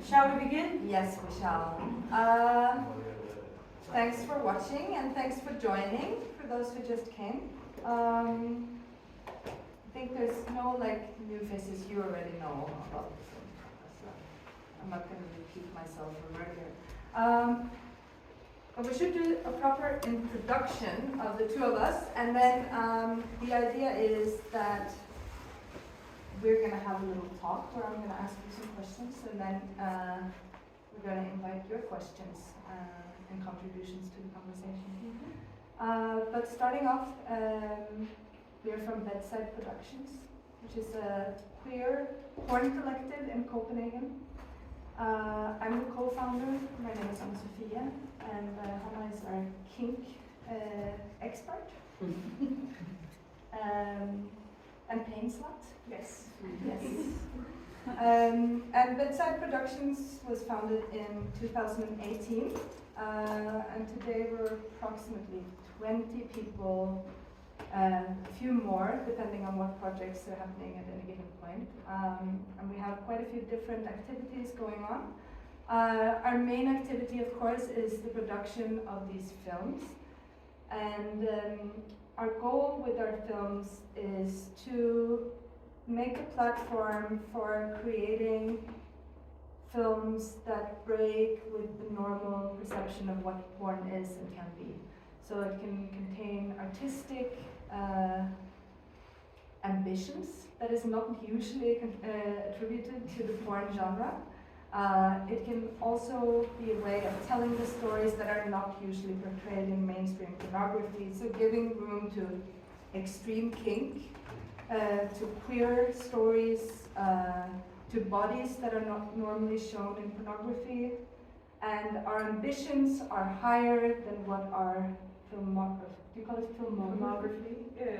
Shall we begin? Yes, we shall. Thanks for watching and thanks for joining, for those who just came. I think there's no new faces you already know about the film. So I'm not going to repeat myself from earlier. But we should do a proper introduction of the two of us, and then the idea is that we're going to have a little talk where I'm going to ask you some questions, and then we're going to invite your questions and contributions to the conversation. But starting off, we're from Bedside Productions, which is a queer porn collective in Copenhagen. I'm the co-founder. My name is Anne Sofie, and Hannah is our kink expert. And pain slut. Yes. Yes. And Bedside Productions was founded in 2018, and today we're approximately 20 people, a few more depending on what projects are happening at any given point. And we have quite a few different activities going on. Our main activity, of course, is the production of these films. And our goal with our films is to make a platform for creating films that break with the normal perception of what porn is and can be. So it can contain artistic ambitions that is not usually attributed to the porn genre. It can also be a way of telling the stories that are not usually portrayed in mainstream pornography, so giving room to extreme kink, to queer stories, to bodies that are not normally shown in pornography, and our ambitions are higher than what our filmography, do you call it filmography?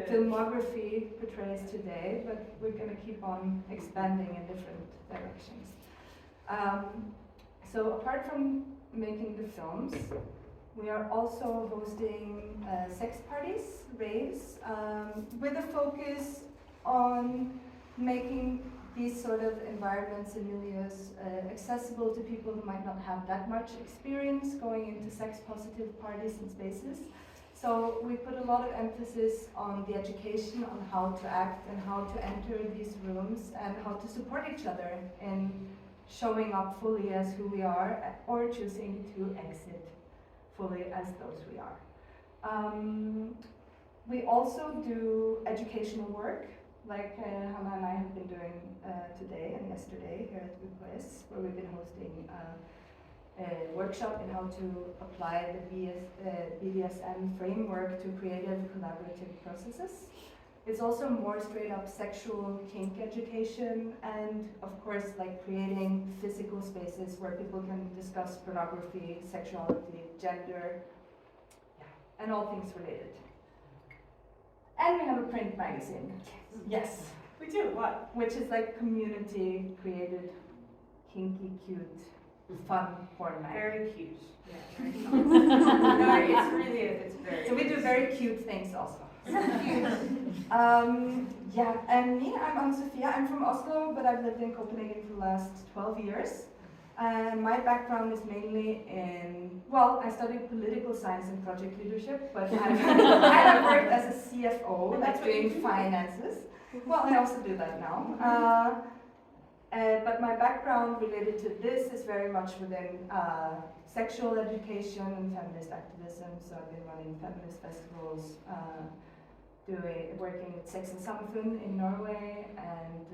Filmography portrays today, but we're going to keep on expanding in different directions. So apart from making the films, we are also hosting sex parties, raves, with a focus on making these sort of environments and milieux accessible to people who might not have that much experience going into sex-positive parties and spaces. So we put a lot of emphasis on the education on how to act and how to enter these rooms and how to support each other in showing up fully as who we are or choosing to exit fully as those we are. We also do educational work, like Hannah and I have been doing today and yesterday here at UKS, where we've been hosting a workshop in how to apply the BDSM framework to creative collaborative processes. It's also more straight up sexual kink education, and of course creating physical spaces where people can discuss pornography, sexuality, gender, and all things related. And we have a print magazine. Yes. We do, what? Which is community created, kinky, cute, fun porn magazine. Very cute. Yeah, very fun. No, it's really, it's very So we do very cute things also. And me, I'm Anne Sofie. I'm from Oslo, but I've lived in Copenhagen for the last 12 years. And my background is mainly in, I studied political science and project leadership, but I've worked as a CFO, doing finances. Well, I also do that now. But my background related to this is very much within sexual education and feminist activism. So I've been running feminist festivals, working with Sex and Samfund in Norway, and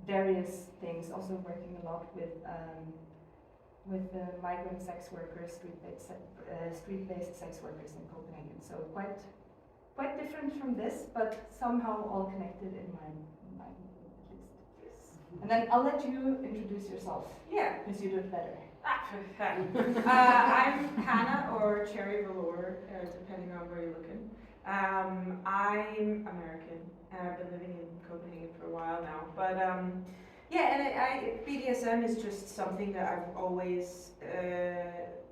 various things. Also working a lot with migrant sex workers, street-based sex workers in Copenhagen. So quite different from this, but somehow all connected in my mind, at least. Yes. And then I'll let you introduce yourself. Yeah, because you do it better. I'm Hannah, or Cherry Velour, depending on where you're looking. I'm American, and I've been living in Copenhagen for a while now. But BDSM is just something that I've always,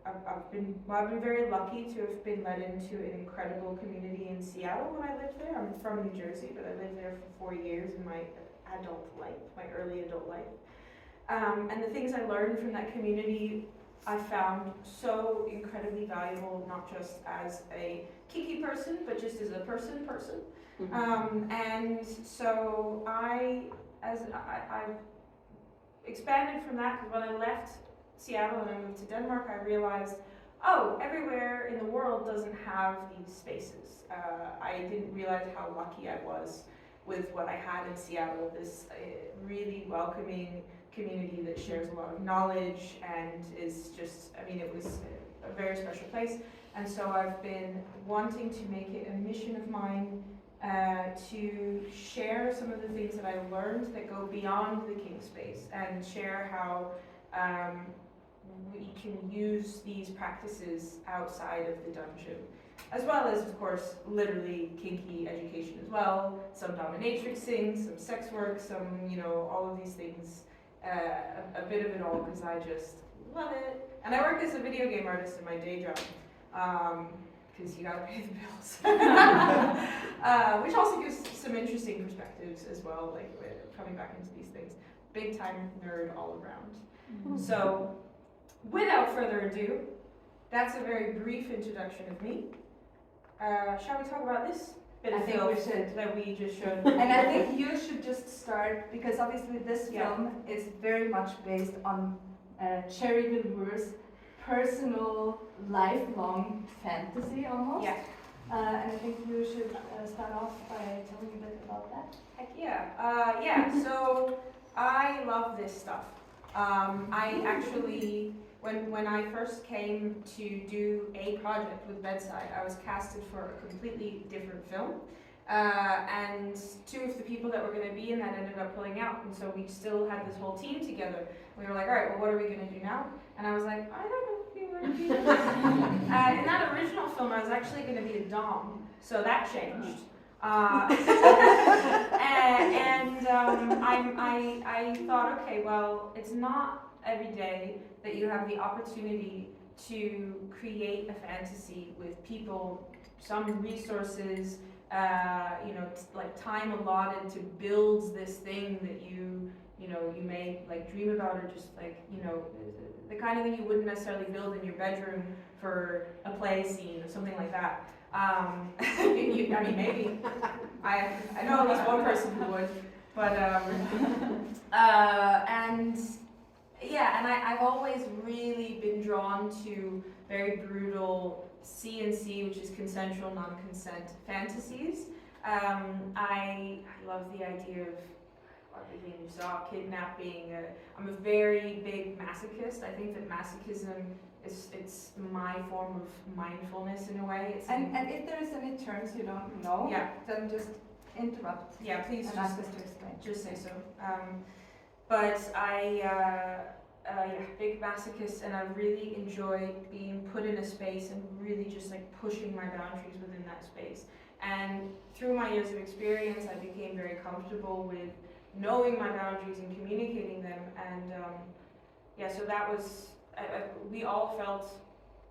I've been very lucky to have been led into an incredible community in Seattle when I lived there. I'm from New Jersey, but I lived there for 4 years in my adult life, my early adult life. And the things I learned from that community I found so incredibly valuable, not just as a kinky person, but just as a person. And so I've expanded from that, because when I left Seattle and I moved to Denmark, I realized, oh, everywhere in the world doesn't have these spaces. I didn't realize how lucky I was with what I had in Seattle, this really welcoming community that shares a lot of knowledge and is just, I mean, it was a very special place. And so I've been wanting to make it a mission of mine to share some of the things that I learned that go beyond the kink space, and share how we can use these practices outside of the dungeon, as well as, of course, literally kinky education as well, some dominatrixing, some sex work, some, you know, all of these things, a bit of it all, because I just love it. And I work as a video game artist in my day job, because you gotta pay the bills. Which also gives some interesting perspectives as well, like coming back into these things. Big time nerd all around. Mm-hmm. So, without further ado, that's a very brief introduction of me. Shall we talk about this bit of film that we just showed? And I think you should just start, because obviously this film is very much based on Cherry Vilvour's personal, lifelong fantasy almost. Yeah. And I think you should start off by telling a bit about that. Heck yeah. So I love this stuff. I actually, when I first came to do a project with Bedside, I was casted for a completely different film. And two of the people that were going to be in that ended up pulling out, and so we still had this whole team together. We were like, all right, well, what are we going to do now? And I was like, I don't know if we want to do that. In that original film, I was actually going to be a dom, so that changed. I thought, okay, well, it's not every day that you have the opportunity to create a fantasy with people, some resources, like time allotted to build this thing that you may like dream about, or just like, the kind of thing you wouldn't necessarily build in your bedroom for a play scene or something like that. I mean, maybe. I know at least one person who would, but I've always really been drawn to very brutal C&C, which is consensual non-consent fantasies. I love the idea of everything you saw, kidnapping. I'm a very big masochist. I think that masochism it's my form of mindfulness in a way. And if there's any terms you don't know, then just interrupt. Yeah, please and ask us to explain. Just say so. But I, big masochist, and I really enjoy being put in a space and really just like pushing my boundaries within that space. And through my years of experience, I became very comfortable with knowing my boundaries and communicating them. And so that was, we all felt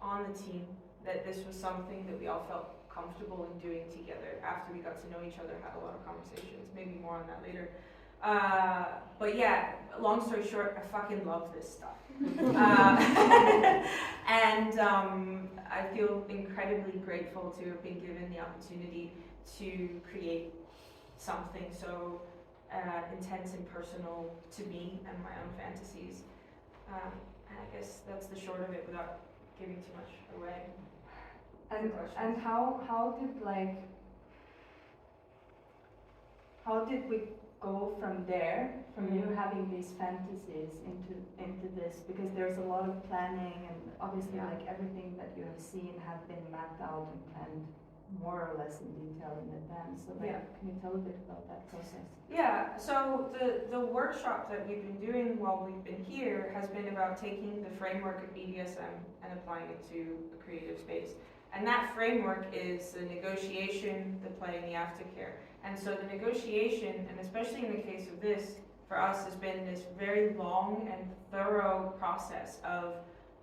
on the team that this was something that we all felt comfortable in doing together after we got to know each other, had a lot of conversations, maybe more on that later. But yeah, long story short, I fucking love this stuff. And I feel incredibly grateful to have been given the opportunity to create something so intense and personal to me and my own fantasies. And I guess that's the short of it without giving too much away. And how did we go from there, from you having these fantasies into this? Because there's a lot of planning, and obviously like everything that you have seen have been mapped out and planned more or less in detail in advance. So can you tell a bit about that process? Yeah, so the workshop that we've been doing while we've been here has been about taking the framework of BDSM and applying it to a creative space. And that framework is the negotiation, the play, and the aftercare. And so the negotiation, and especially in the case of this, for us has been this very long and thorough process of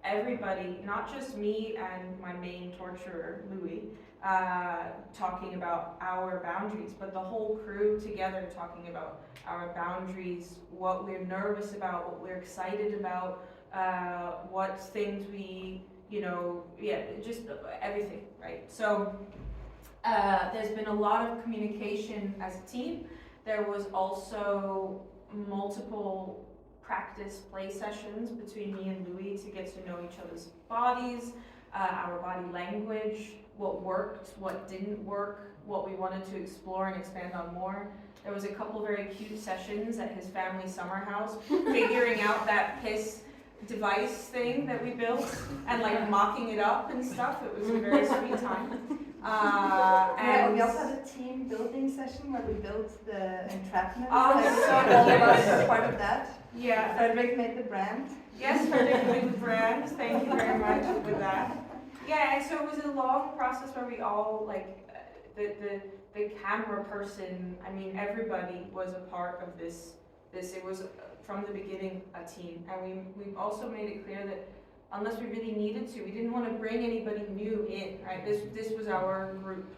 everybody, not just me and my main torturer, Louis, talking about our boundaries, but the whole crew together talking about our boundaries, what we're nervous about, what we're excited about, what things we, just everything, right? So there's been a lot of communication as a team. There was also multiple practice play sessions between me and Louis to get to know each other's bodies, our body language, what worked, what didn't work, what we wanted to explore and expand on more. There was a couple very cute sessions at his family summer house, figuring out that piss device thing that we built and like mocking it up and stuff. It was a very sweet time. And we also had a team building session where we built the entrapment. Oh, so all of us were part of that. Yeah. Frederick made the brand. Yes, Frederick made the brand. Thank you very much for that. Yeah, and so it was a long process where we all, like, the camera person, I mean, everybody was a part of this. It was, from the beginning, a team. And we also made it clear that unless we really needed to, we didn't want to bring anybody new in, right? This was our group.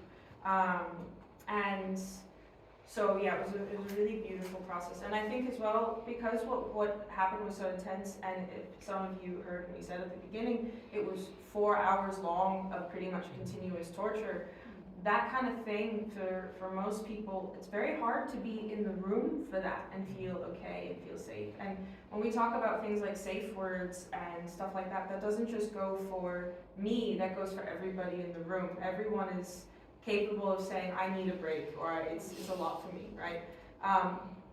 And so, yeah, it was a really beautiful process. And I think as well, because what happened was so intense, and if some of you heard me said at the beginning, it was 4 hours long of pretty much continuous torture. That kind of thing, for most people, it's very hard to be in the room for that and feel okay and feel safe. And when we talk about things like safe words and stuff like that, that doesn't just go for me, that goes for everybody in the room. Everyone is capable of saying, I need a break, or it's a lot for me, right?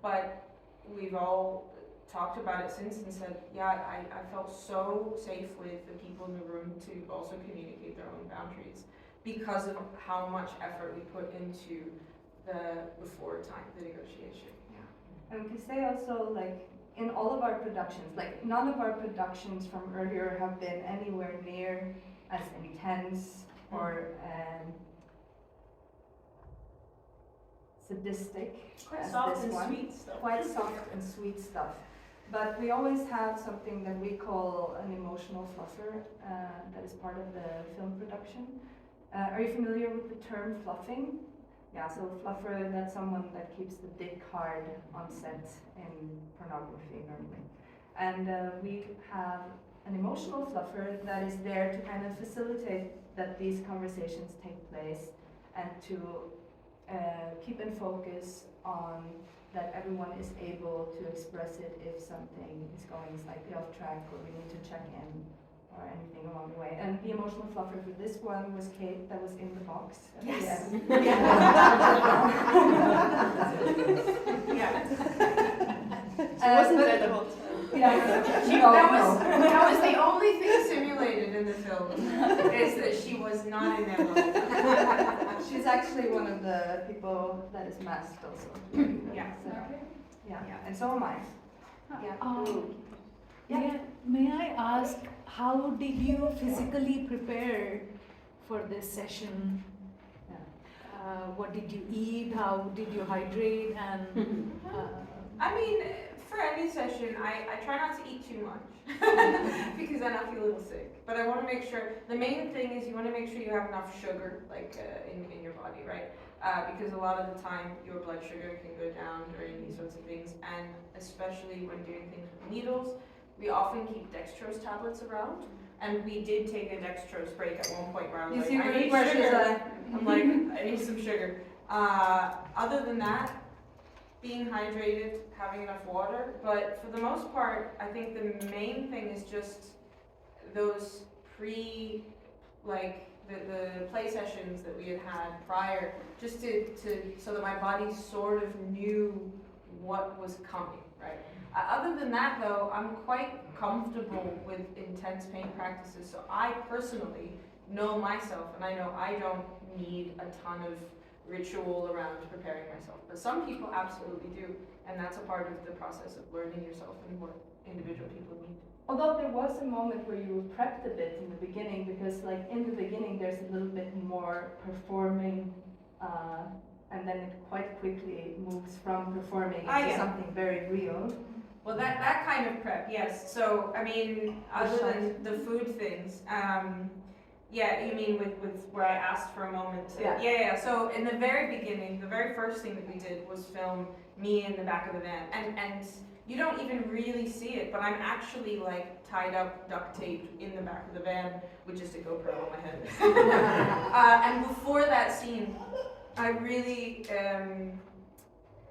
But we've all talked about it since and said, yeah, I felt so safe with the people in the room to also communicate their own boundaries, because of how much effort we put into the before time, the negotiation. Yeah. And we can say also, like, in all of our productions, like, none of our productions from earlier have been anywhere near as intense or sadistic Quite as soft this and one. sweet stuff. Quite soft and sweet stuff. But we always have something that we call an emotional fluffer that is part of the film production. Are you familiar with the term fluffing? Yeah, so fluffer, that's someone that keeps the dick hard on set in pornography normally. And we have an emotional fluffer that is there to kind of facilitate that these conversations take place and to keep in focus on that everyone is able to express it if something is going slightly off track or we need to check in or anything along the way. And the emotional fluffer for this one was Kate, that was in the box. Yes. Yeah. She wasn't there the whole time. Yeah. That was the only thing simulated in the film, is that she was not in there the whole time. She's actually one of the people that is masked also. Yeah. So, yeah. And so am I. Yeah. May I ask, how did you physically prepare for this session? What did you eat? How did you hydrate? And I mean, for any session, I try not to eat too much because then I feel a little sick. But I want to make sure, the main thing is you want to make sure you have enough sugar, like in your body, right? Because a lot of the time your blood sugar can go down during these sorts of things, and especially when doing things with needles, we often keep dextrose tablets around. And we did take a dextrose break at one point where I was like, I need sugar. I'm like, I need some sugar. Other than that, being hydrated, having enough water. But for the most part, I think the main thing is just those the play sessions that we had prior, just to so that my body sort of knew what was coming, right? Other than that, though, I'm quite comfortable with intense pain practices. So I personally know myself, and I know I don't need a ton of ritual around preparing myself. But some people absolutely do, and that's a part of the process of learning yourself and what individual people need. Although there was a moment where you prepped a bit in the beginning, because like in the beginning there's a little bit more performing, and then it quite quickly moves from performing into something very real. Well, that kind of prep, yes. So, I mean, other than the food things, Yeah, you mean with where I asked for a moment? Yeah. So in the very beginning, the very first thing that we did was film me in the back of the van, and you don't even really see it, but I'm actually like tied up, duct taped in the back of the van with just a GoPro on my head. And before that scene, I really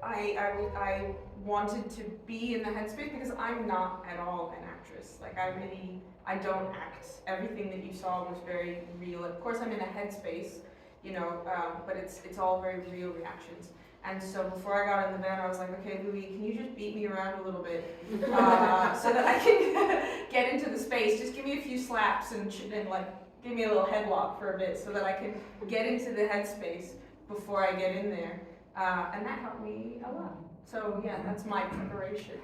I wanted to be in the headspace because I'm not at all an actress. Like I don't act. Everything that you saw was very real. Of course, I'm in a headspace, you know, but it's all very real reactions. And so before I got in the van, I was like, okay, Louis, can you just beat me around a little bit so that I can get into the space? Just give me a few slaps and like give me a little headlock for a bit so that I can get into the headspace before I get in there. And that helped me a lot. So yeah, that's my preparation.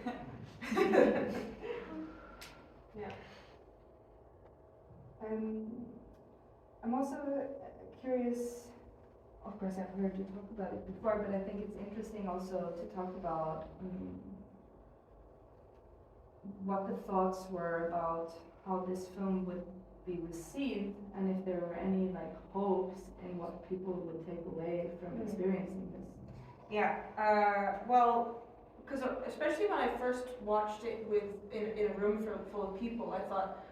Yeah. I'm also curious, of course I've heard you talk about it before, but I think it's interesting also to talk about what the thoughts were about how this film would be received, and if there were any like hopes in what people would take away from experiencing this. Yeah, well, because especially when I first watched it in a room full of people, I thought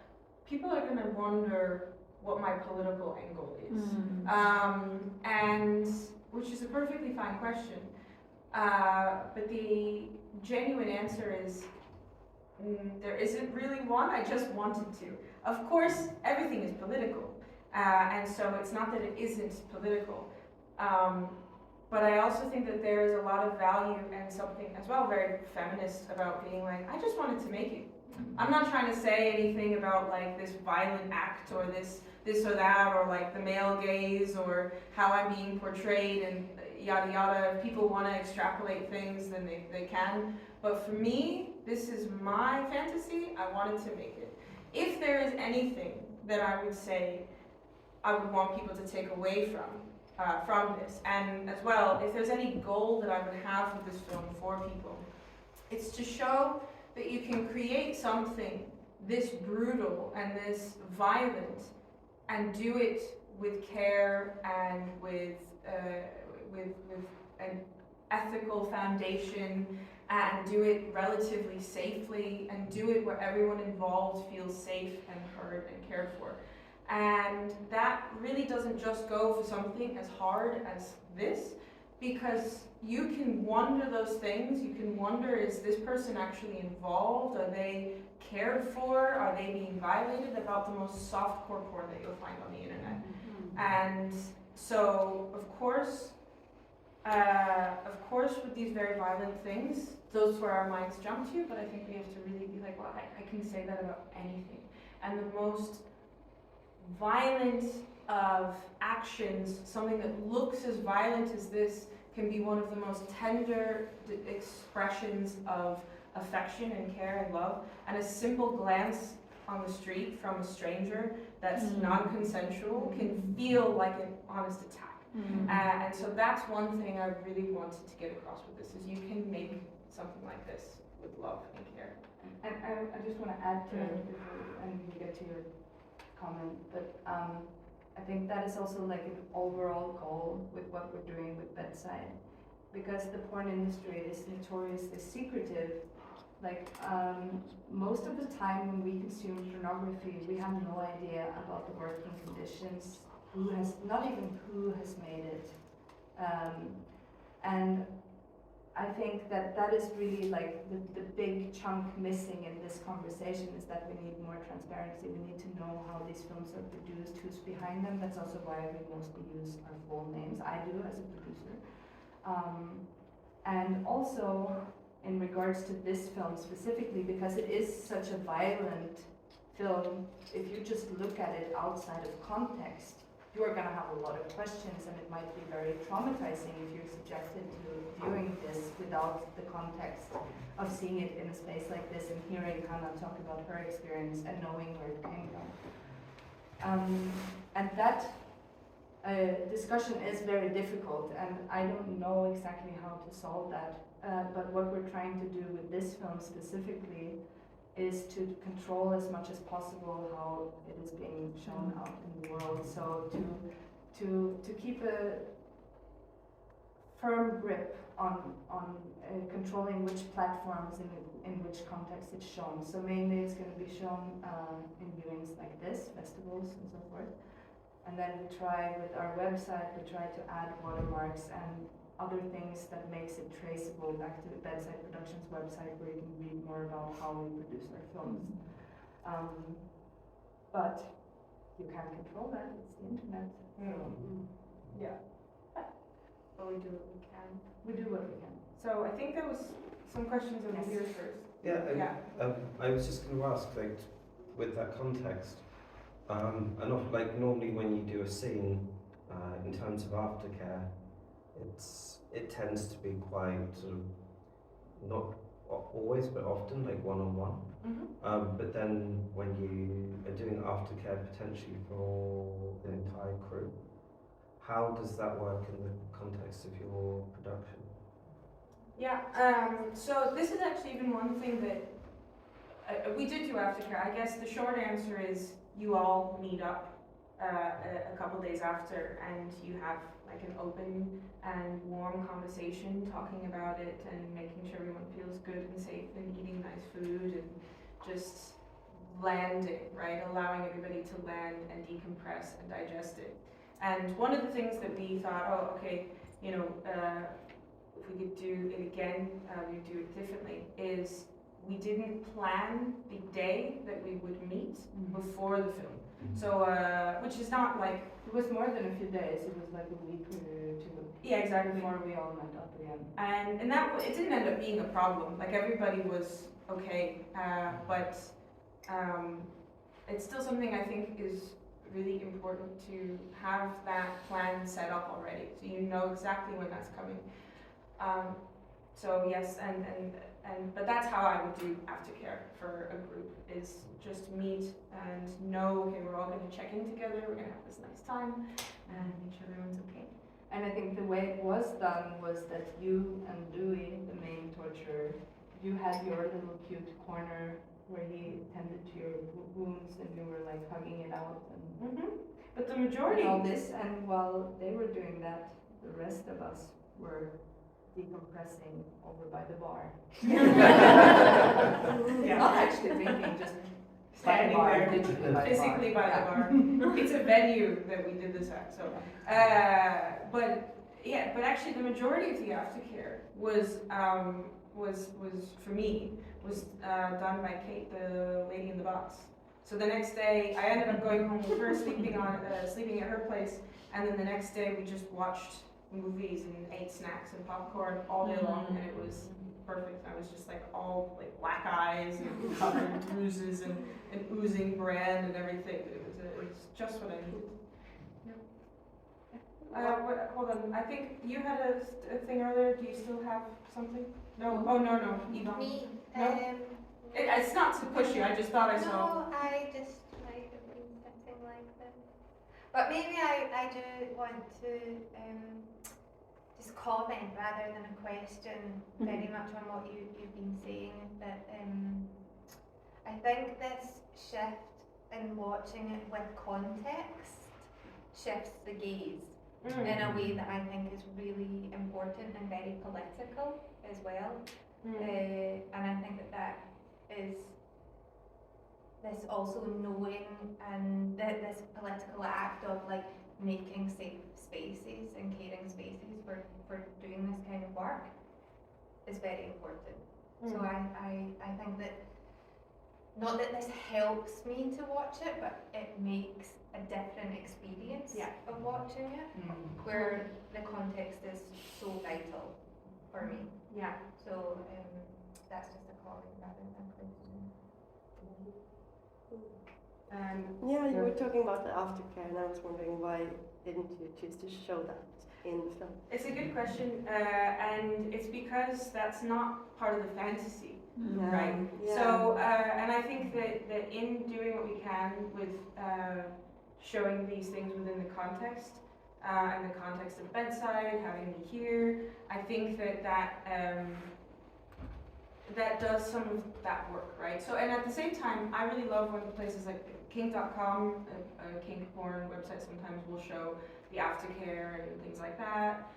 people are going to wonder what my political angle is, and which is a perfectly fine question. But the genuine answer is there isn't really one. I just wanted to. Of course, everything is political, and so it's not that it isn't political. But I also think that there is a lot of value and something as well very feminist about being like, I just wanted to make it. I'm not trying to say anything about like this violent act or this or that or like the male gaze or how I'm being portrayed and yada yada. If people want to extrapolate things, then they can. But for me, this is my fantasy. I wanted to make it. If there is anything that I would say I would want people to take away from this, and as well, if there's any goal that I would have with this film for people, it's to show that you can create something this brutal and this violent and do it with care and with an ethical foundation and do it relatively safely and do it where everyone involved feels safe and heard and cared for. And that really doesn't just go for something as hard as this, because you can wonder those things. You can wonder, is this person actually involved? Are they cared for? Are they being violated? About the most soft-core porn that you'll find on the internet. And so, of course, with these very violent things, those where our minds jump to, but I think we have to really be like, well, I can say that about anything. And the most violent of actions, something that looks as violent as this, can be one of the most tender expressions of affection and care and love. And a simple glance on the street from a stranger that's non-consensual can feel like an honest attack. And so that's one thing I really wanted to get across with this, is you can make something like this with love and care. And I just want to add to it before, and we can get to your comment, but I think that is also like an overall goal with what we're doing with Bedside, because the porn industry is notoriously secretive. Like most of the time when we consume pornography, we have no idea about the working conditions, not even who has made it, and I think that is really like the big chunk missing in this conversation, is that we need more transparency. We need to know how these films are produced, who's behind them. That's also why we mostly use our full names. I do as a producer. And also in regards to this film specifically, because it is such a violent film, if you just look at it outside of context, you are going to have a lot of questions, and it might be very traumatizing if you're subjected to viewing this without the context of seeing it in a space like this and hearing Hannah talk about her experience and knowing where it came from. And that discussion is very difficult, and I don't know exactly how to solve that. But what we're trying to do with this film specifically is to control as much as possible how it is being shown out in the world. So to keep a firm grip on controlling which platforms in which context it's shown. So mainly it's going to be shown in viewings like this, festivals and so forth. And then we try with our website, we try to add watermarks and other things that makes it traceable back to the Bedside Productions website where you can read more about how we produce our films. But you can't control that, it's the internet. Yeah. But we do what we can. We do what we can. So I think there was some questions over Yes. here first. Yeah, I was just going to ask, like, with that context, and like normally when you do a scene, in terms of aftercare, it tends to be quite sort of, not always, but often like one-on-one. But then when you are doing aftercare potentially for the entire crew, how does that work in the context of your production? Yeah, so this is actually even one thing that we did do aftercare. I guess the short answer is you all meet up a couple days after and you have like an open and warm conversation talking about it and making sure everyone feels good and safe and eating nice food and just landing, right? Allowing everybody to land and decompress and digest it. And one of the things that we thought, oh, okay, you know, if we could do it again, we'd do it differently, is we didn't plan the day that we would meet before the film. So, which is not like... It was more than a few days, it was like a week or two. Yeah, exactly. Before we all met up again. And that, it didn't end up being a problem. Like everybody was okay, but it's still something I think is really important to have that plan set up already, so you know exactly when that's coming. So yes, but that's how I would do aftercare for a group, is just meet and know, okay, we're all going to check in together, we're going to have this nice time, and make sure everyone's okay. And I think the way it was done was that you and Dewey, the main torturer, you had your little cute corner where he tended to your wounds and you were like hugging it out and But the majority... all this, and while they were doing that, the rest of us were decompressing over by the bar. Yeah. Not actually drinking, just Standing by the bar, there, literally by physically the by bar. the bar. It's a venue that we did this at, so. But actually the majority of the aftercare was for me, was done by Kate, the lady in the box. So the next day, I ended up going home with her, sleeping at her place, and then the next day we just watched movies and ate snacks and popcorn all day long, and it was perfect. I was just like all like black eyes and covered in bruises and oozing bran and everything. It was just what I needed. Hold on, I think you had a thing earlier. Do you still have something? No. Oh no, Yvonne. Me? No? It's not to push you. I just thought I saw. No, I just might have been sitting like this. But maybe I do want to just comment rather than a question very much on what you've been saying. That I think this shift in watching it with context shifts the gaze in a way that I think is really important and very political as well. And I think that is this also knowing and this political act of like making safe spaces and caring spaces for doing this kind of work is very important. So I think that, not that this helps me to watch it, but it makes a different experience of watching it, where the context is so vital for me. Yeah. So that's just a comment rather than a question. Yeah, you were talking about the aftercare, and I was wondering why didn't you choose to show that in the film? It's a good question, and it's because that's not part of the fantasy, right? Yeah. So, and I think that in doing what we can with showing these things within the context, and the context of Bedside, having me here, I think that that does some of that work, right? So, and at the same time, I really love when places like kink.com, a kink porn website sometimes will show the aftercare and things like that.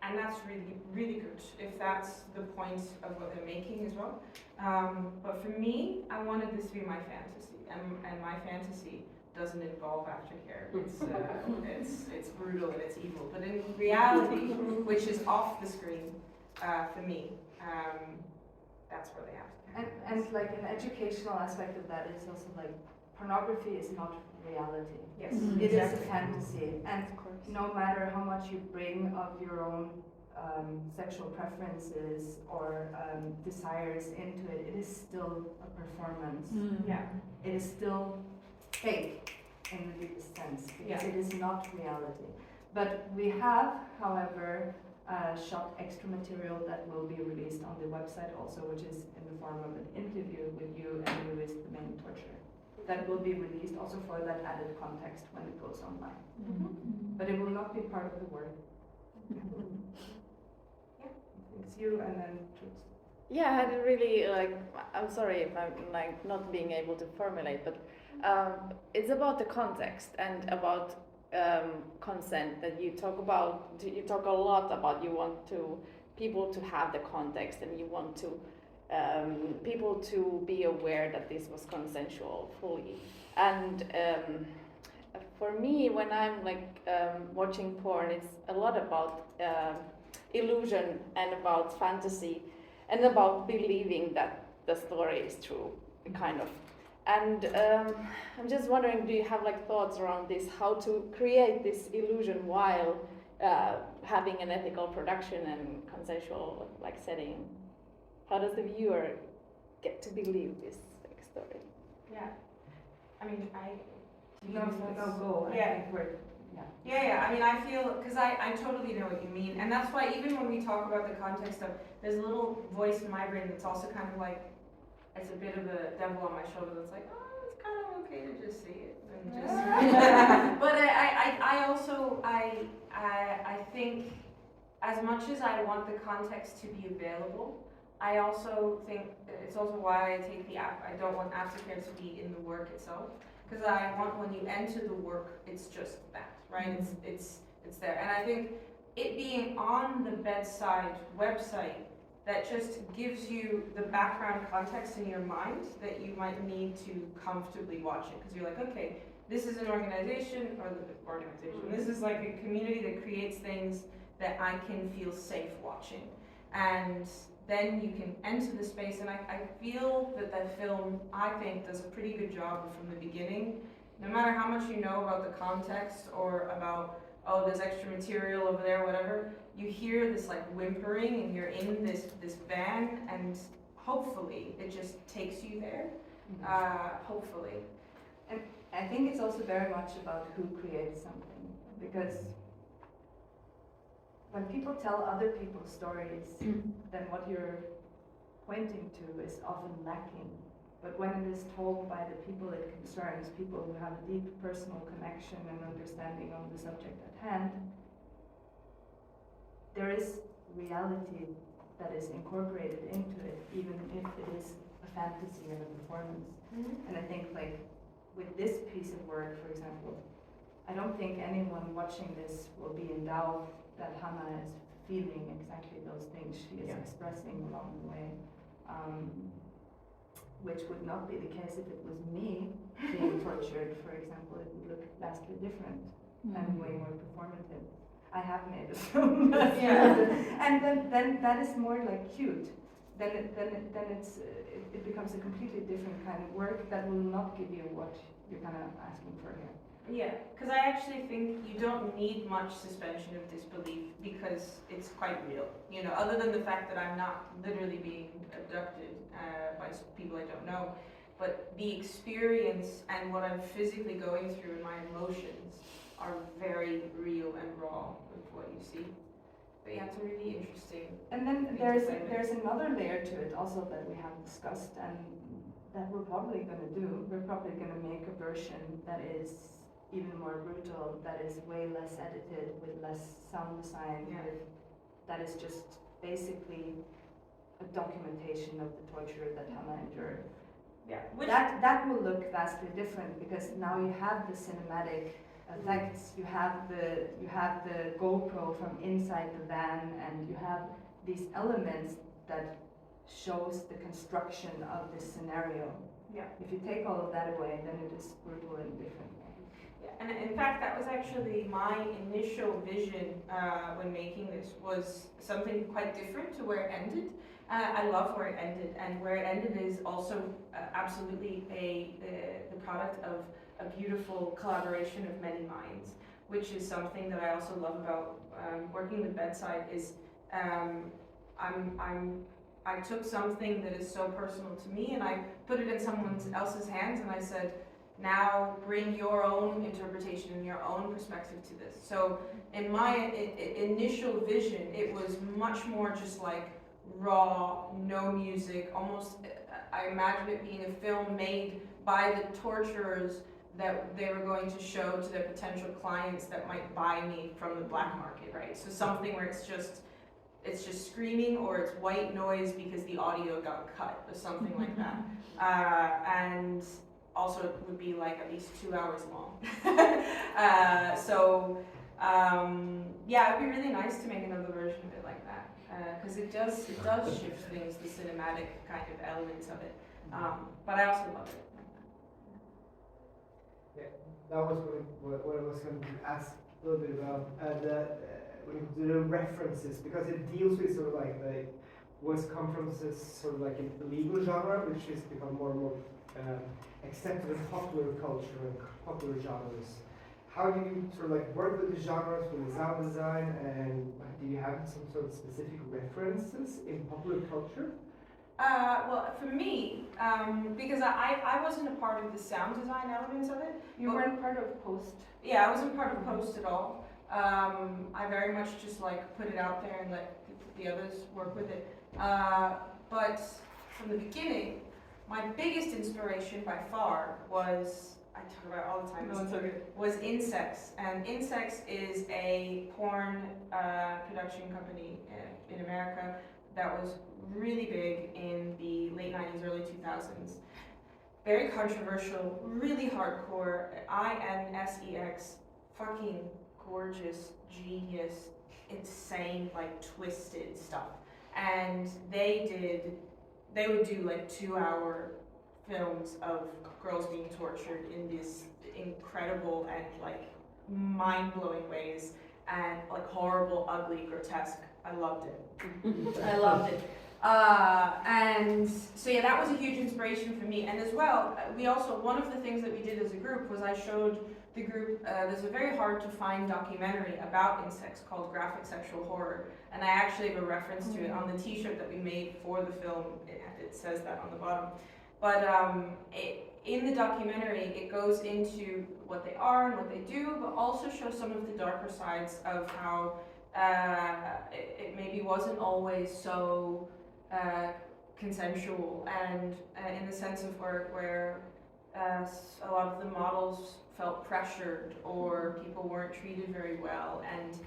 And that's really, really good if that's the point of what they're making as well. But for me, I wanted this to be my fantasy, and my fantasy doesn't involve aftercare. It's brutal and it's evil. But in reality, which is off the screen, for me, that's where the aftercare. And like an educational aspect of that is also like pornography is not reality. Yes, It is a exactly. fantasy, and no matter how much you bring of your own sexual preferences or desires into it, it is still a performance. Yeah. It is still fake in the deepest sense, because it is not reality. But we have, however, shot extra material that will be released on the website also, which is in the form of an interview with you and who is the main torturer. That will be released also for that added context when it goes online. But it will not be part of the work. It's you and then Truls. Yeah, I had really I'm sorry if I'm like not being able to formulate, but it's about the context and about consent that you talk about. You talk a lot about you want people to have the context, and you want to people to be aware that this was consensual fully. And for me, when I'm watching porn, it's a lot about illusion and about fantasy and about believing that the story is true, kind of. And I'm just wondering, do you have thoughts around this, how to create this illusion while having an ethical production and consensual setting? How does the viewer get to believe this story? Yeah. I mean, No go. Yeah. I think we're, Yeah, I mean, I feel, because I totally know what you mean, and that's why even when we talk about the context of, there's a little voice in my brain that's also kind of it's a bit of a devil on my shoulder that's like, oh, it's kind of okay to just see it, and just, but I also, I think, as much as I want the context to be available, I also think it's also why I take the app. I don't want aftercare to be in the work itself, because I want when you enter the work, it's just that, right? It's there, and I think it being on the Bedside website, that just gives you the background context in your mind that you might need to comfortably watch it, because you're like, okay, this is an organization, this is like a community that creates things that I can feel safe watching, and then you can enter the space. And I feel that that film, I think, does a pretty good job from the beginning. No matter how much you know about the context or about, oh, there's extra material over there, whatever, you hear this whimpering and you're in this van, and hopefully it just takes you there. Hopefully. and I think it's also very much about who creates something, because when people tell other people's stories, then what you're pointing to is often lacking. But when it is told by the people it concerns, people who have a deep personal connection and understanding of the subject at hand, there is reality that is incorporated into it, even if it is a fantasy and a performance. And I think with this piece of work, for example, I don't think anyone watching this will be in doubt that Hannah is feeling exactly those things she is expressing along the way, which would not be the case if it was me being tortured, for example. It would look vastly different and way more performative. I have made a film, and then that is more cute. Then it becomes a completely different kind of work that will not give you what you're kind of asking for here. Yeah, because I actually think you don't need much suspension of disbelief, because it's quite real. Other than the fact that I'm not literally being abducted by people I don't know, but the experience and what I'm physically going through and my emotions are very real and raw with what you see. But yeah, it's a really interesting. And then there's another layer to it also that we have discussed, and that we're probably going to do. We're probably going to make a version that is even more brutal, that is way less edited, with less sound design, that is just basically a documentation of the torture that Hannah endured. Yeah. That will look vastly different because now you have the cinematic effects, you have the GoPro from inside the van, and you have these elements that shows the construction of this scenario. Yeah. If you take all of that away, then it is brutal and different. Yeah, and in fact, that was actually my initial vision when making this, was something quite different to where it ended. I love where it ended, and where it ended is also absolutely the product of a beautiful collaboration of many minds, which is something that I also love about working with Bedside. Is I took something that is so personal to me and I put it in someone else's hands, and I said, now bring your own interpretation and your own perspective to this. So in my initial vision, it was much more just like raw, no music, almost, I imagine it being a film made by the torturers that they were going to show to their potential clients that might buy me from the black market, right? So something where it's just screaming, or it's white noise because the audio got cut, or something like that. And also it would be like at least 2 hours long. Yeah, it'd be really nice to make another version of it like that, because it does shift things, the cinematic kind of elements of it. But I also love it. Yeah, that was what I was going to ask a little bit about when it comes to the references, because it deals with sort of like what's come from this sort of like an illegal genre, which has become more and more accepted in popular culture and popular genres. How do you sort of like work with the genres, with the sound design, and do you have some sort of specific references in popular culture? Well, for me, because I wasn't a part of the sound design elements of it. You weren't part of post? Yeah, I wasn't part of post at all. I very much just like put it out there and let the others work with it. But from the beginning, my biggest inspiration by far was, I talk about it all the time, was Insects. And Insects is a porn production company in America that was really big in the late 90s, early 2000s. Very controversial, really hardcore, INSEX, fucking gorgeous, genius, insane, like twisted stuff. And they would do like 2-hour films of girls being tortured in these incredible and like mind-blowing ways, and like horrible, ugly, grotesque. I loved it. I loved it. And so yeah, that was a huge inspiration for me. And as well, we also, one of the things that we did as a group was I showed the group, there's a very hard to find documentary about insects called Graphic Sexual Horror. And I actually have a reference to it on the t-shirt that we made for the film. It says that on the bottom. But in the documentary, it goes into what they are and what they do, but also shows some of the darker sides of how it maybe wasn't always so consensual, and in the sense of where a lot of the models felt pressured or people weren't treated very well. And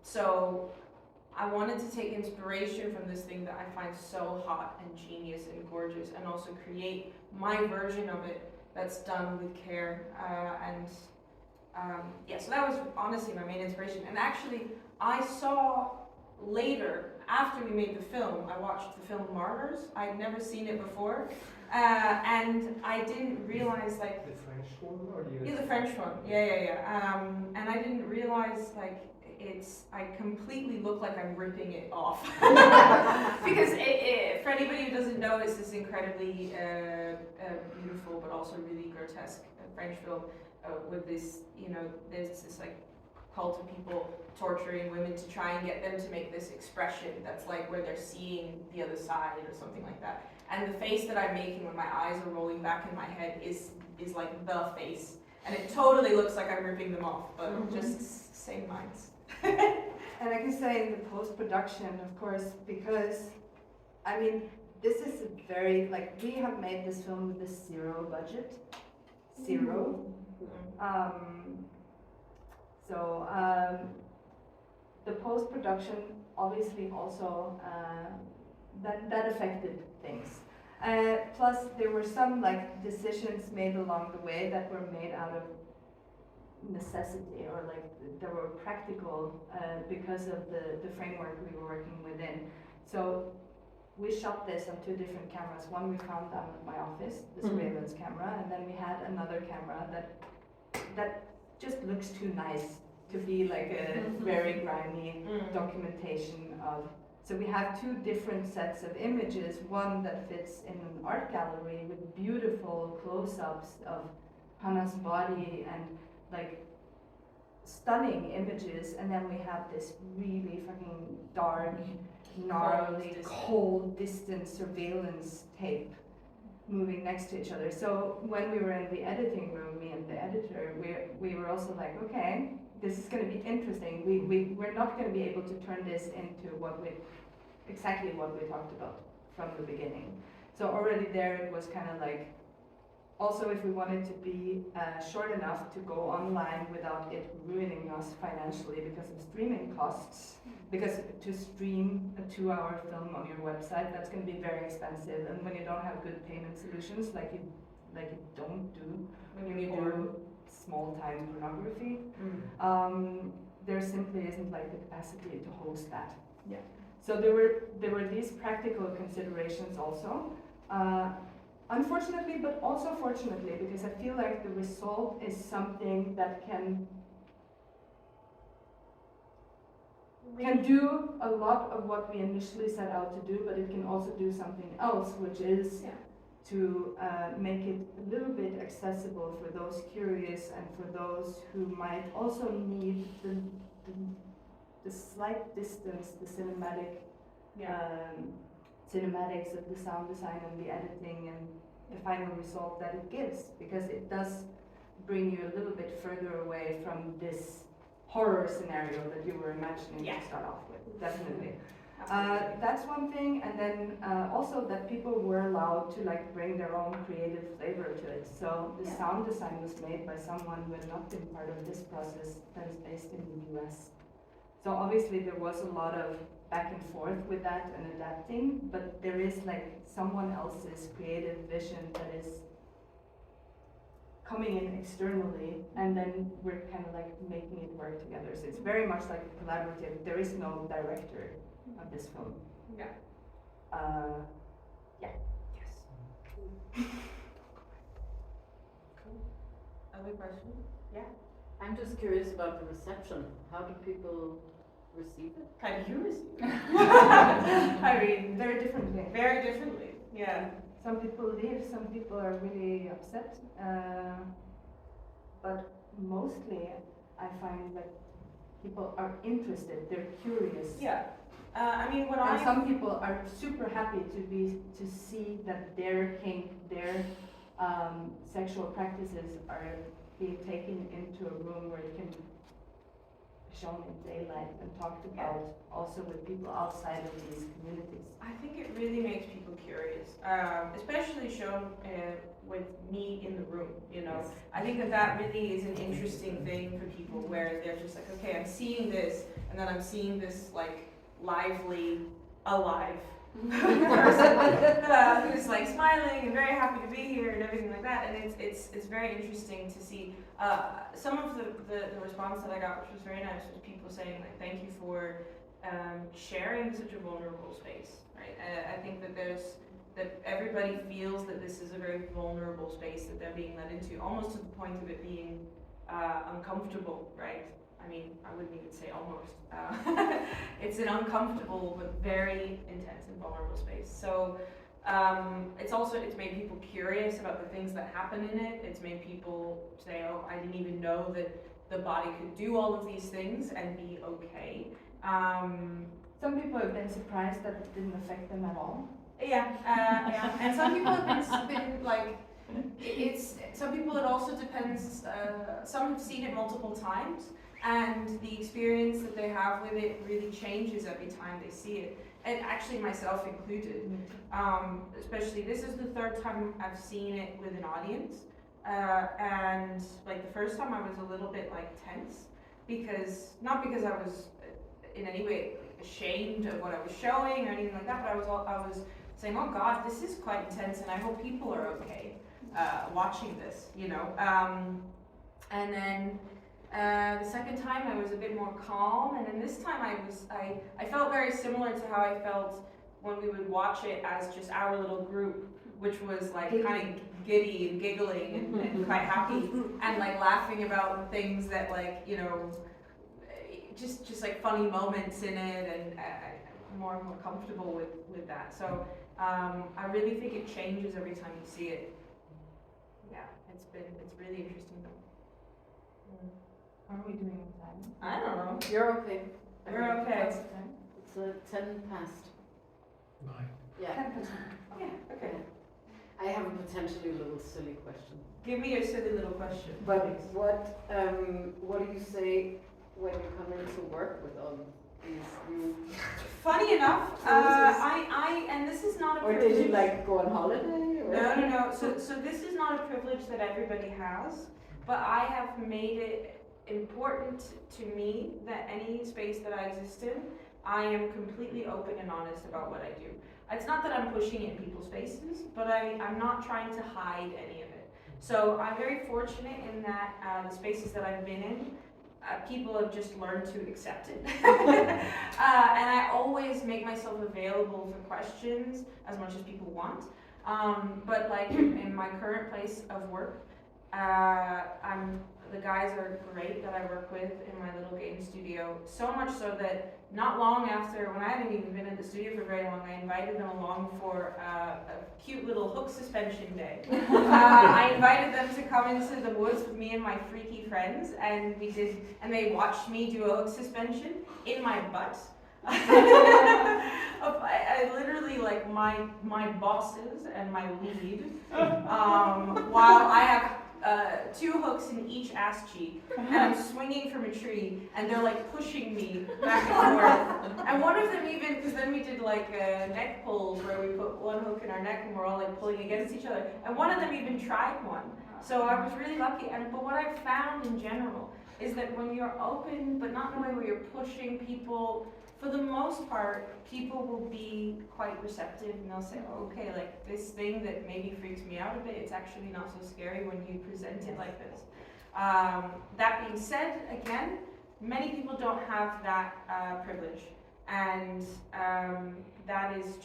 so I wanted to take inspiration from this thing that I find so hot and genius and gorgeous, and also create my version of it that's done with care. Yeah, so that was honestly my main inspiration. And actually, I saw later, after we made the film, I watched the film Martyrs. I'd never seen it before. And I didn't realize, like... The French one, or the US? Yeah, the French one. Yeah. And I didn't realize, like, I completely look like I'm ripping it off. Because for anybody who doesn't know, it's this incredibly beautiful but also really grotesque French film with this, there's this like cult of people torturing women to try and get them to make this expression that's like where they're seeing the other side or something like that. And the face that I'm making when my eyes are rolling back in my head is like the face. And it totally looks like I'm ripping them off, but just same minds. And I can say in the post-production, of course, because, I mean, this is a very, like, we have made this film with a 0 budget. 0. The post-production obviously also that affected things. Plus, there were some like decisions made along the way that were made out of necessity, or like they were practical because of the framework we were working within. So we shot this on 2 different cameras. One we found down at my office, this Ravens camera, and then we had another camera that just looks too nice to be like a very grimy documentation of. So we have 2 different sets of images, one that fits in an art gallery with beautiful close-ups of Hannah's body and like stunning images, and then we have this really fucking dark, gnarly, cold, distant surveillance tape moving next to each other. So when we were in the editing room, me and the editor, we were also like, okay, this is going to be interesting. We're not going to be able to turn this into exactly what we talked about from the beginning. So already there it was kind of like, also if we wanted to be short enough to go online without it ruining us financially because of streaming costs, because to stream a 2-hour film on your website, that's going to be very expensive, and when you don't have good payment solutions like you don't do when you do small-time pornography, there simply isn't like the capacity to host that. Yeah. So there were these practical considerations also. Unfortunately, but also fortunately, because I feel like the result is something that can do a lot of what we initially set out to do, but it can also do something else, which is to make it a little bit accessible for those curious and for those who might also need the slight distance, the cinematics of the sound design and the editing and the final result that it gives, because it does bring you a little bit further away from this horror scenario that you were imagining to start off with. Definitely. That's one thing, and then also that people were allowed to like bring their own creative flavor to it. So the sound design was made by someone who had not been part of this process, that is based in the US. So obviously there was a lot of back and forth with that and adapting, but there is like someone else's creative vision that is coming in externally, and then we're kind of like making it work together. So it's very much like a collaborative. There is no director of this film. Yeah. Yes. Cool. Other question? Yeah. I'm just curious about the reception. How do people receive it? How do you receive it? I mean, very differently. Very differently. Yeah. Some people leave, some people are really upset, but mostly I find that people are interested, they're curious. Yeah. I mean, and some people are super happy to see that their kink, their sexual practices are being taken into a room where it can be shown in daylight and talked about also with people outside of these communities. I think it really makes people curious, especially shown with me in the room, you know. Yes. I think that really is an interesting thing for people, where they're just like, okay, I'm seeing this, and then I'm seeing this like lively, alive person who's like smiling and very happy to be here and everything like that, and it's very interesting to see. Some of the response that I got, which was very nice, was people saying like, thank you for sharing such a vulnerable space, right? I think that everybody feels that this is a very vulnerable space that they're being led into, almost to the point of it being uncomfortable, right? I mean, I wouldn't even say almost. It's an uncomfortable but very intense and vulnerable space. So it's made people curious about the things that happen in it. It's made people say, oh, I didn't even know that the body could do all of these things and be okay. Some people have been surprised that it didn't affect them at all. Yeah, and some people have been like, some people it also depends, some have seen it multiple times, and the experience that they have with it really changes every time they see it. And actually myself included. Especially this is the 3rd time I've seen it with an audience. And like the first time I was a little bit like tense, not because I was in any way ashamed of what I was showing or anything like that, but I was saying, oh God, this is quite intense, and I hope people are okay watching this, you know. And then the second time I was a bit more calm, and then this time I felt very similar to how I felt when we would watch it as just our little group, which was like kind of giddy and giggling and quite happy and like laughing about things that, like, you know, just like funny moments in it, and I'm more and more comfortable with that. So I really think it changes every time you see it. Yeah, it's really interesting though. How are we doing with time? I don't know. You're okay. We're okay. What's the time? It's 10 past. 9. Yeah. 10%. Yeah, okay. I have a potentially little silly question. Give me your silly little question. But what do you say when you come into work with all these new? Funny enough, and this is not a Or privilege. did you like go on holiday? Or? No. So this is not a privilege that everybody has, but I have made it important to me that any space that I exist in, I am completely open and honest about what I do. It's not that I'm pushing it in people's faces, but I'm not trying to hide any of it. So I'm very fortunate in that the spaces that I've been in, people have just learned to accept it. And I always make myself available for questions as much as people want. But like in my current place of work, the guys are great that I work with in my little game studio. So much so that not long after, when I hadn't even been in the studio for very long, I invited them along for a cute little hook suspension day. I invited them to come into the woods with me and my freaky friends, and they watched me do a hook suspension in my butt. I literally, like, my bosses and my lead, while I have 2 hooks in each ass cheek, and I'm swinging from a tree, and they're like pushing me back and forth. And one of them even, because then we did like neck pulls where we put one hook in our neck and we're all like pulling against each other. And one of them even tried one. So I was really lucky. But what I've found in general is that when you're open, but not in a way where you're pushing people, for the most part, people will be quite receptive, and they'll say, oh, okay, like this thing that maybe freaks me out a bit, it's actually not so scary when you present it like this. That being said, again, many people don't have that privilege, and that is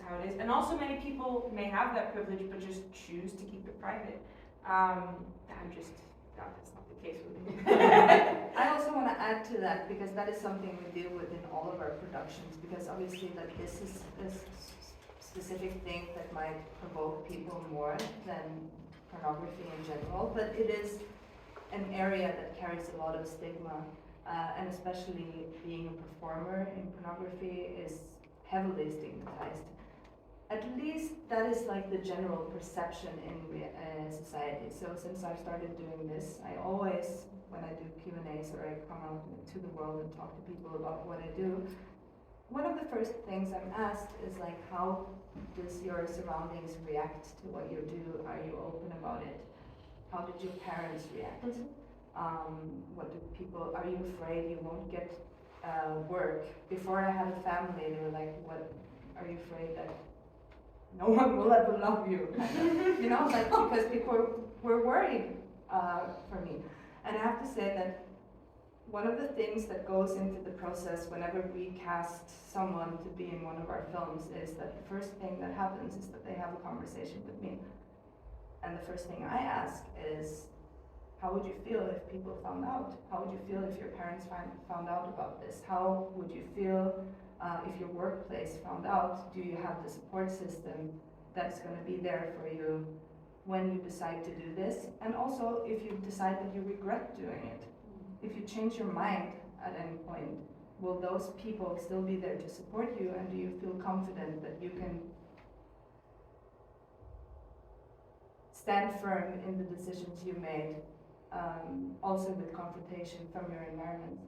how it is. And also many people may have that privilege but just choose to keep it private. That's not the case with me. I also want to add to that, because that is something we deal with in all of our productions, because obviously that this is a specific thing that might provoke people more than pornography in general, but it is an area that carries a lot of stigma, and especially being a performer in pornography is heavily stigmatized. At least that is like the general perception in society. So since I started doing this, I always, when I do Q&As or I come out into the world and talk to people about what I do, one of the first things I'm asked is like, how does your surroundings react to what you do? Are you open about it? How did your parents react? What do people, are you afraid you won't get work? Before I had a family, they were like, what, are you afraid that no one will ever love you? You know, like, because people were worried for me. And I have to say that one of the things that goes into the process whenever we cast someone to be in one of our films is that the first thing that happens is that they have a conversation with me. And the first thing I ask is, how would you feel if people found out? How would you feel if your parents found out about this? How would you feel if your workplace found out? Do you have the support system that's going to be there for you when you decide to do this? And also, if you decide that you regret doing it, if you change your mind at any point, will those people still be there to support you? And do you feel confident that you can stand firm in the decisions you made, also with confrontation from your environment?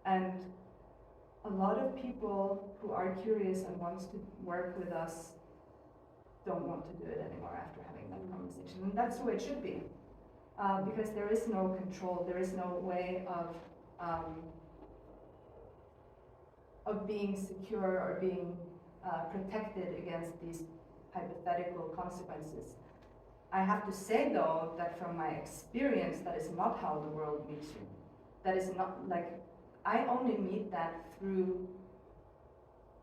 And a lot of people who are curious and wants to work with us don't want to do it anymore after having that conversation. And that's the way it should be. Because there is no control, there is no way of of being secure or being protected against these hypothetical consequences. I have to say though that from my experience, that is not how the world meets you. That is not like, I only meet that through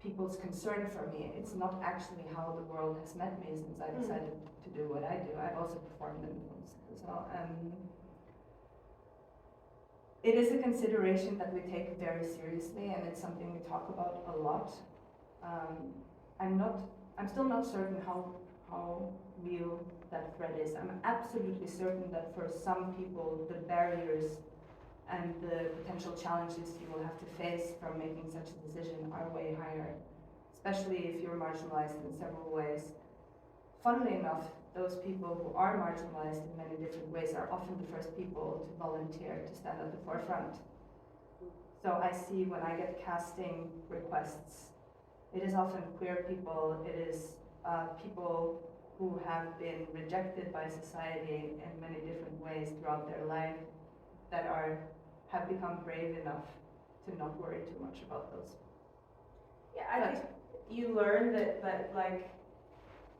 people's concern for me. It's not actually how the world has met me since I decided to do what I do. I've also performed in films as well. It is a consideration that we take very seriously, and it's something we talk about a lot. I'm still not certain how real that threat is. I'm absolutely certain that for some people, the barriers and the potential challenges you will have to face from making such a decision are way higher, especially if you're marginalized in several ways. Funnily enough, those people who are marginalized in many different ways are often the first people to volunteer to stand at the forefront. So I see when I get casting requests, it is often queer people, it is people who have been rejected by society in many different ways throughout their life that have become brave enough to not worry too much about those. Yeah, I think you learn that like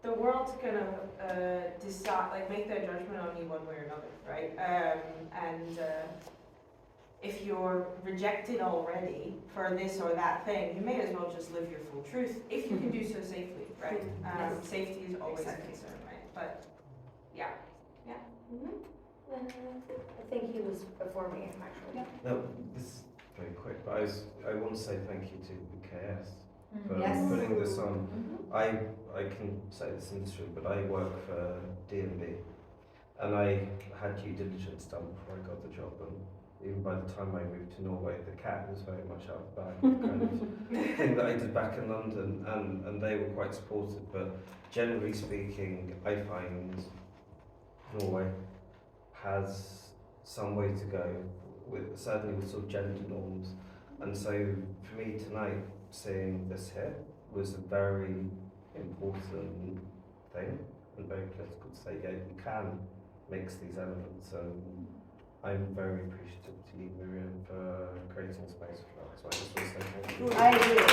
the world's gonna decide, like make their judgment on you one way or another, right? If you're rejected already for this or that thing, you may as well just live your full truth if you can do so safely, right? Safety is always a concern, right? But yeah. I think he was performing it actually. No, this is very quick, but I want to say thank you to UKS for Yes. putting this on. I can say this in this room, but I work for D&B, and I had due diligence done before I got the job, and even by the time I moved to Norway, the cat was very much out of the bag, kind of thing that I did back in London, and they were quite supportive, but generally speaking, I find Norway has some way to go, certainly with sort of gender norms, and so for me tonight, seeing this here was a very important thing, and very political to say, yeah, you can mix these elements, and I'm very appreciative to you, Miriam, for creating space for that. So I just want to say thank you. I agree.